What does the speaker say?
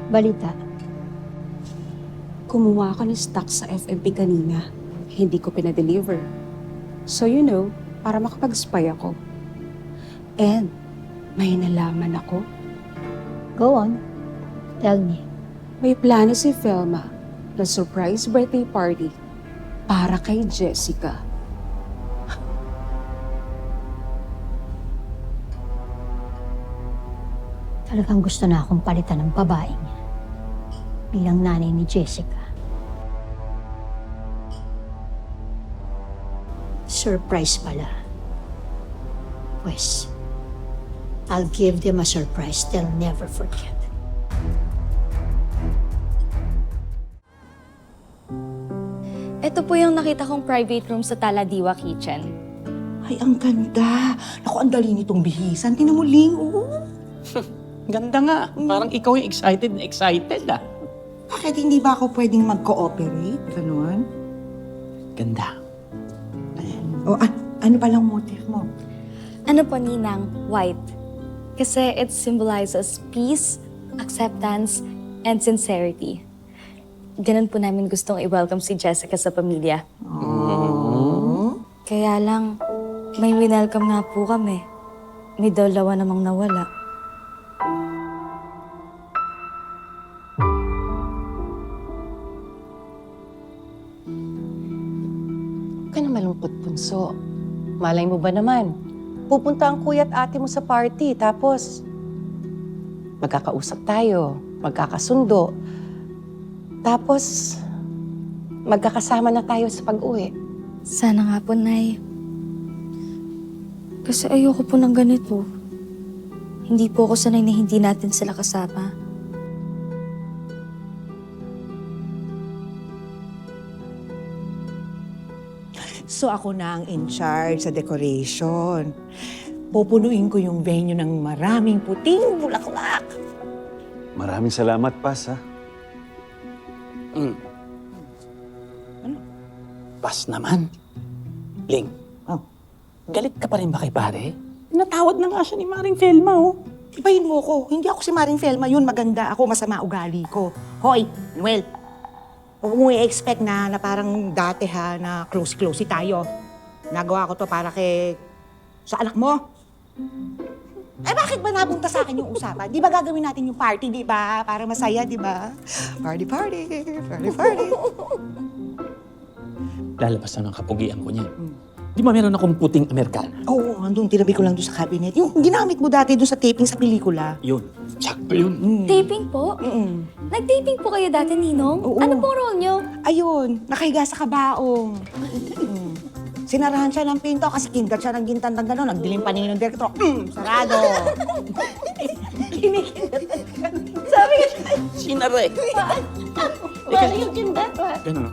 Balita. Kumuha ka ng stock sa FMP kanina. Hindi ko pinadeliver. So para makapag-spy ako. And may nalaman ako. Go on. Tell me. May plano si Velma na surprise birthday party para kay Jessica. Talagang gusto na akong palitan ng babaeng bilang nanay ni Jessica. Surprise pala. Pues, I'll give them a surprise they'll never forget. Ito po yung nakita kong private room sa Taladiwa Kitchen. Ay, ang ganda. Naku, ang dali nitong bihisan. Tinan mo, Ling. Oo. Ganda nga. Parang ikaw yung excited na excited ah. Bakit hindi ba ako pwedeng mag-cooperate? Ganon? Ganda. O, ano palang motif mo? Ano po, Ninang? White. Kasi it symbolizes peace, acceptance, and sincerity. Ganun po namin gustong i-welcome si Jessica sa pamilya. Kaya lang, may winelcome nga po kami. May dalawa namang nawala. Huwag ka na malungkot, Bunso. Malay mo ba naman? Pupunta ang kuya at ate mo sa party, tapos magkakausap tayo, magkakasundo, tapos magkakasama na tayo sa pag-uwi. Sana nga po, Nay. Kasi ayoko po ng ganito. Hindi po ako sanay na hindi natin sila kasama. So, ako na ang in charge sa decoration. Pupunuin ko yung venue ng maraming puting bulaklak. Maraming salamat, Pas, ha? Pas naman. Ling, Oh. galit ka pa rin ba kay pare? Pinatawad na nga siya ni Maring Felma, oh. Ibahin mo ko. Hindi ako si Maring Felma. Yun, maganda. Ako, masama ugali ko. Hoy, Noel. Huwag mo i-expect na parang dati ha, na close-close tayo. Nagawa ko to para sa anak mo. Eh, bakit ba nabunta sa akin yung usapan? Di ba gagawin natin yung party, di ba? Para masaya, di ba? Party, party, party, party. Lalabas na ng kapugian ko niyan. Di ba meron akong puting Amerikana? Oo, andun, tinabi ko lang doon sa cabinet. Yung ginamit mo dati doon sa taping sa pelikula. Yun. Sakto yun. Taping po? Nag-taping po kayo dati, Ninong? Oo. Ano pong role nyo? Ayun, nakahiga sa kabaong. Sinarahan siya ng pinto kasi kindat siya ng gintan ng gano'n. Nagdilim paningin ng direktor. Sarado. Sinare. Wala yung kindat, Ganun.